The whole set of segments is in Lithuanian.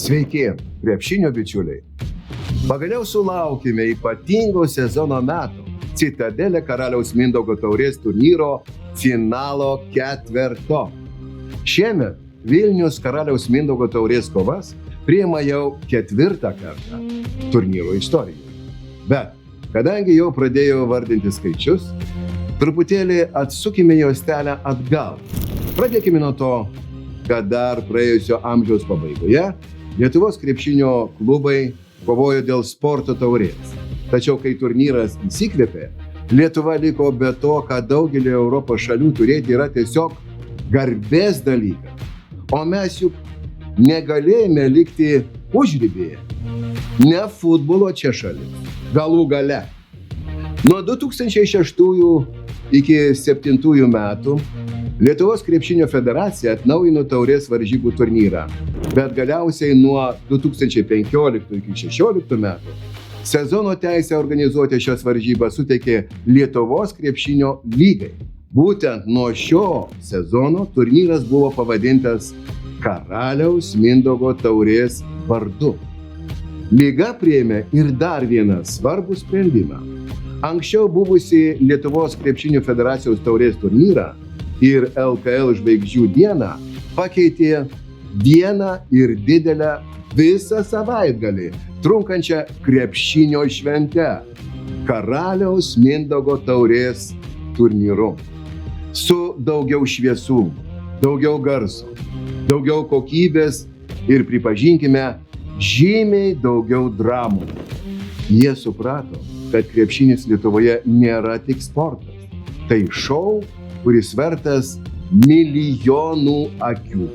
Sveiki, krepšinio bičiuliai. Pagaliau sulaukime ypatingo sezono metų – Citadelė Karaliaus Mindaugo taurės turnyro finalo ketverto. Šiemet Vilnius Karaliaus Mindaugo taurės kovas priima jau 4. kartą turnyro istorijoje. Bet, kadangi jau pradėjau vardinti skaičius, truputėlį atsukime juostelę atgal. Pradėkime nuo to, kad dar praėjusio amžiaus pabaigoje Lietuvos krepšinio klubai kovojo dėl sporto taurės. Tačiau, kai turnyras įsikvėpė, Lietuva liko be to, kad daugelį Europos šalių turėti yra tiesiog garbės dalykas. O mes juk negalėjome likti užribėje. Ne futbolo čia šalis. Galų gale. Nuo 2006 iki 2007 metų Lietuvos krepšinio federacija atnaujino taurės varžybų turnyrą, bet galiausiai nuo 2015 iki 2016 metų sezono teisę organizuoti šias varžybas suteikė Lietuvos krepšinio lygai. Būtent nuo šio sezono turnyras buvo pavadintas Karaliaus Mindaugo taurės vardu. Lyga priėmė ir dar vieną svarbų sprendimą. Anksčiau buvusi Lietuvos krepšinio federacijos taurės turnyrą ir LKL žvaigždžių dieną pakeitė vieną ir didelę visą savaitgalį trunkančią krepšinio šventę – Karaliaus Mindaugo taurės turnyru. Su daugiau šviesų, daugiau garso, daugiau kokybės ir, pripažinkime, žymiai daugiau dramų. Jie suprato, kad krepšinis Lietuvoje nėra tik sportas. Tai šou, kuris vertas milijonų akių.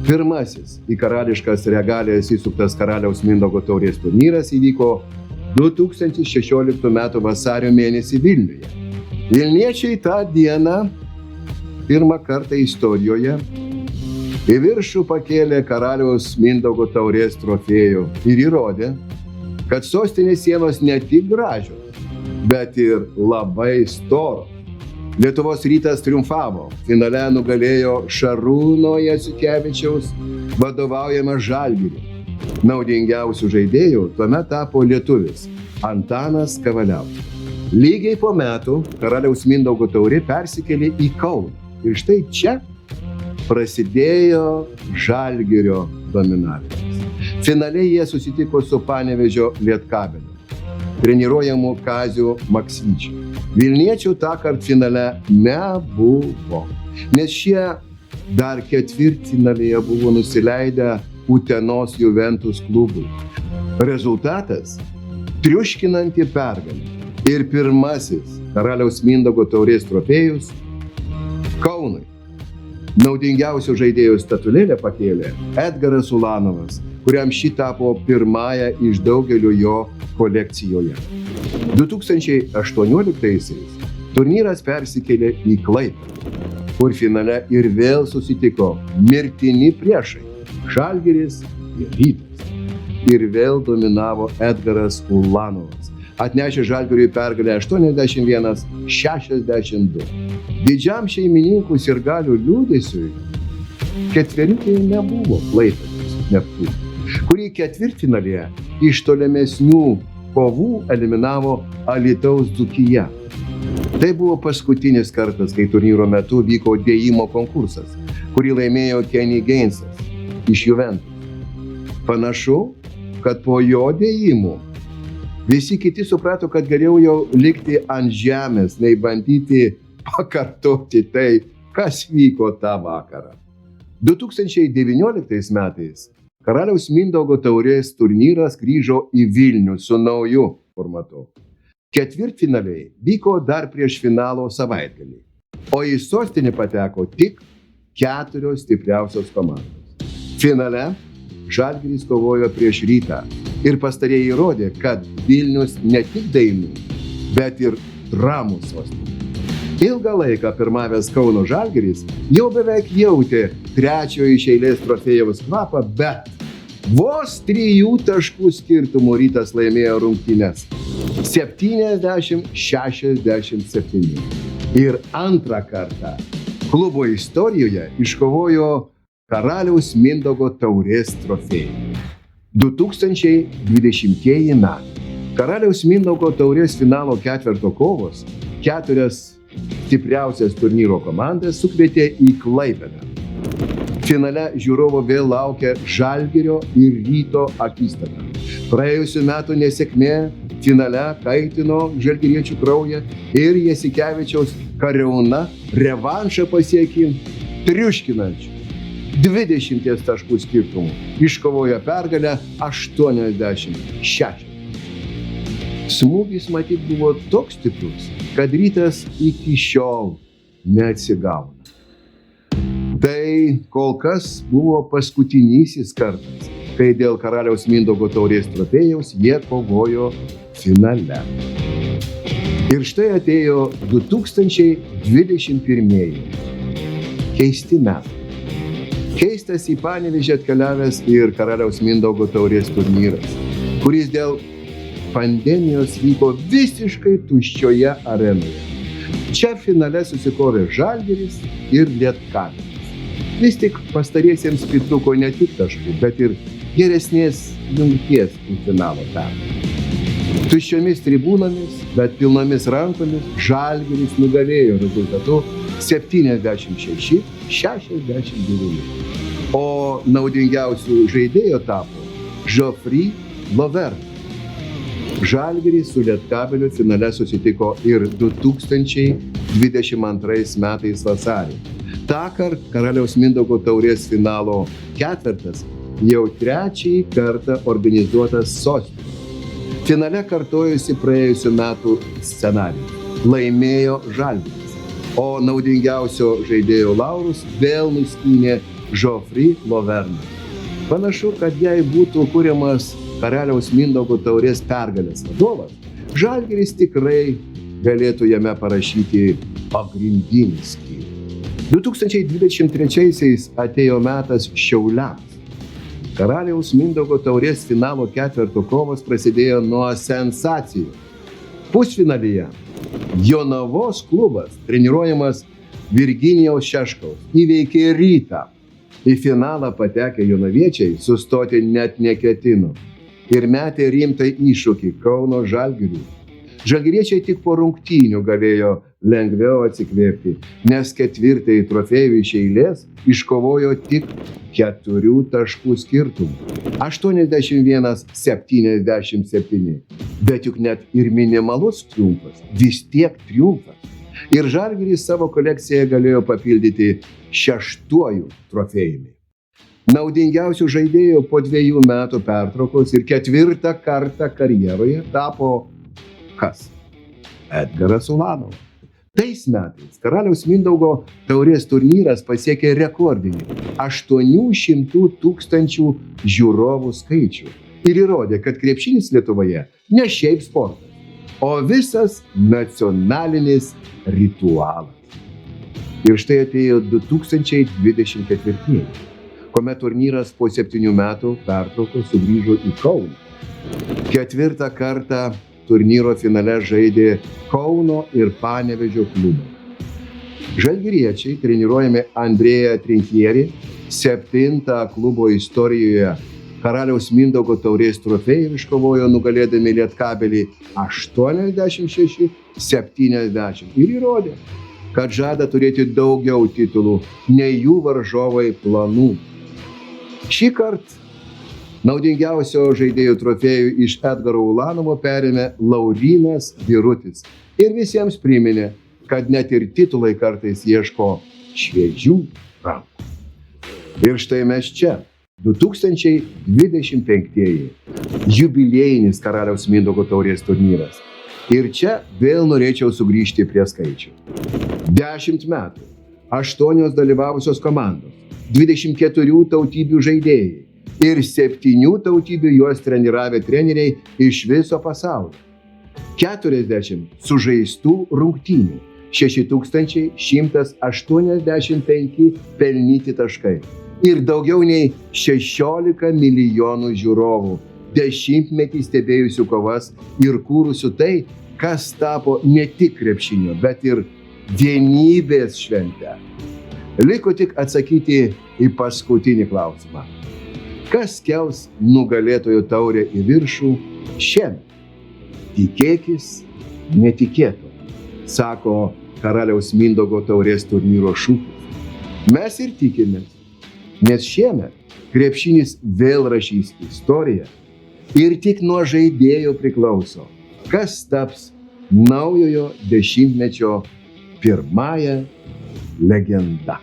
Pirmasis į karališkas regalijas įsuktas Karaliaus Mindaugo taurės turnyras įvyko 2016 m. vasario mėnesį Vilniuje. Vilniečiai tą dieną pirmą kartą istorijoje į viršų pakėlė Karaliaus Mindaugo taurės trofėjų ir įrodė, kad sostinės sienos ne tik gražios, bet ir labai storos. Lietuvos Rytas triumfavo, finale nugalėjo Šarūno Jasiukevičiaus vadovaujamą Žalgirį. Naudingiausių žaidėjų tuomet tapo lietuvis Antanas Kavaliauskas. Lygiai po metų Karaliaus Mindaugo taurė persikėlė į Kauną. Ir štai čia prasidėjo Žalgirio dominavimas. Finale jie susitiko su Panevėžio Lietkabeliu, treniruojamu Kaziu Maksvyčiu. Vilniečių tąkart finale nebuvo, nes šie dar ketvirtfinalyje buvo nusileidę Utenos Juventus klubui. Rezultatas – triuškinanti pergalė ir pirmasis Karaliaus Mindaugo taurės trofėjus Kaunui. Naudingiausių žaidėjų statulėlę pakėlė Edgaras Ulanovas, kuriam ši tapo pirmąją iš daugelio jo kolekcijoje. 2018-aisiais turnyras persikėlė į Klaipėdą, kur finale ir vėl susitiko mirtini priešai – Žalgiris ir Rytas. Ir vėl dominavo Edgaras Ulanovas, atnešė Žalgiriui pergalę 81-62. Didžiam šeimininkų sirgalių liūdesiui ketveriukė nebuvo Klaipėdos Neptūno, kurį ketvirtfinalyje iš tolimesnių kovų eliminavo Alytaus Dzūkija. Tai buvo paskutinis kartas, kai turnyro metu vyko dėjimo konkursas, kurį laimėjo Kenny Gainsas iš Juventus. Panašu, kad po jo dėjimų visi kiti suprato, kad geriau jau likti ant žemės, nei bandyti pakartoti tai, kas vyko tą vakarą. 2019 metais Karaliaus Mindaugo taurės turnyras grįžo į Vilnių su nauju formatu. Ketvirtfinaliai vyko dar prieš finalo savaitgalį, o į sostinę pateko tik 4 stipriausios komandos. Finale Žalgiris kovojo prieš Rytą ir pastarieji įrodė, kad Vilnius ne tik dainų, bet ir dramų sostinė. Ilgą laiką pirmavęs Kauno Žalgiris jau beveik jautė trečiojo iš eilės trofėjaus kvapą, bet vos 3 taškų skirtumų Rytas laimėjo rungtynes 70-67. Ir antrą kartą klubo istorijoje iškovojo Karaliaus Mindaugo taurės trofėjai. 2020 metai. Karaliaus Mindaugo taurės finalo ketverto kovos 4 stipriausias turnyro komandas sukvietė į Klaipėdą. Finale žiūrovo vėl laukia Žalgirio ir Ryto akistata. Praėjusių metų nesėkmė finale kaitino žalgiriečių kraują ir Jasikevičiaus Kariauna revanšą pasiekė triuškinančiu 20 taškų skirtumu. Iškovojo pergalę 86. Smūgis matyt buvo toks stiprus, kad Rytas iki šiol neatsigauna. Tai kol kas buvo paskutinysis kartas, kai dėl Karaliaus Mindaugo taurės trofėjaus jie kovojo finale. Ir štai atėjo 2021. Keisti metai. Keistas į Panevėžį atkeliavęs ir Karaliaus Mindaugo taurės turnyras, kuris dėl pandemijos vyko visiškai tuščioje arenoje. Čia finale susikovė Žalgiris ir Lietkabelis. Vis tik pastariesiems pritrūko ne tik taškų, bet ir geresnės jungties į finalo pergalę. Tuščiomis tribūnomis, bet pilnomis rankomis Žalgiris nugalėjo rezultatu 76-69. O naudingiausių žaidėjo tapo Geoffrey Lauvergne. Žalgiris su Lietkabeliu finale susitiko ir 2022 metais vasarį. Tąkart Karaliaus Mindaugo taurės finalo ketvertas jau trečiąjį kartą organizuotas sostinėje. Finale kartojosi praėjusių metų scenarijus. Laimėjo Žalgiris, o naudingiausio žaidėjo laurus vėl nuskynė Geoffrey Lauvergne. Panašu, kad jei būtų kuriamas Karaliaus Mindaugo taurės pergalės vadovas, Žalgiris tikrai galėtų jame parašyti pagrindinį skyrių. 2023 atėjo metas Šiauliams. Karaliaus Mindaugo taurės finalo ketverto kovos prasidėjo nuo sensacijų. Pusfinalyje Jonavos klubas, treniruojamas Virginijaus Šeškaus, įveikė Rytą. Į finalą patekę jonaviečiai sustoti net neketino ir metė rimtą iššūkį Kauno Žalgiriui. Žalgiriečiai tik po rungtynių galėjo lengviau atsikvėpti, nes ketvirtąjį trofėjų iš eilės iškovojo tik 4 taškų skirtumų. 81-77. Bet juk net ir minimalus triumfas, vis tiek triumfas. Ir Žalgiris savo kolekciją galėjo papildyti 6 trofėjumi. Naudingiausių žaidėjų po 2 metų pertraukos ir 4 kartą karjeroje tapo kas? Edgaras Ulanovas. Tais metais Karaliaus Mindaugo taurės turnyras pasiekė rekordinį 800 000 žiūrovų skaičių ir įrodė, kad krepšinis Lietuvoje ne šiaip sportas, o visas nacionalinis ritualas. Ir štai atėjo 2024, kuomet turnyras po 7 metų pertraukos sugrįžo į Kauną. 4 kartą turnyro finale žaidė Kauno ir Panevėžio klubai. Žalgiriečiai, treniruojami Andrėja Trinkieri, 7 klubo istorijoje Karaliaus Mindaugo taurės trofėjų iškovojo nugalėdami Lietkabelį 86-70 ir įrodė, kad žada turėti daugiau titulų nei jų varžovai planų. Šį kartą naudingiausio žaidėjų trofėjų iš Edgaro Ulanovo perėmė Laurynas Birutis ir visiems priminė, kad net ir titulai kartais ieško šviežių rankų. Ir štai mes čia, 2025 jubiliejinis Karaliaus Mindaugo taurės turnyras. Ir čia vėl norėčiau sugrįžti prie skaičių. 10 metų, 8 dalyvavusios komandos, 24 tautybių žaidėjai ir 7 tautybių juos treniravę treneriai iš viso pasaulio. 40 sužaistų rungtynių, 6185 pelnyti taškai ir daugiau nei 16 milijonų žiūrovų, 10metį stebėjusių kovas ir kūrusių tai, kas tapo ne tik krepšinio, bet ir vienybės švente. Liko tik atsakyti į paskutinį klausimą. Kas kels nugalėtojo taurę į viršų šiemet? Tikėkis netikėto, sako karaliaus Mindaugo taurės turnyro šūkis. Mes ir tikimės, nes šiemet krepšinis vėl rašys istoriją ir tik nuo žaidėjo priklauso, kas taps naujojo dešimtmečio pirmąja legenda.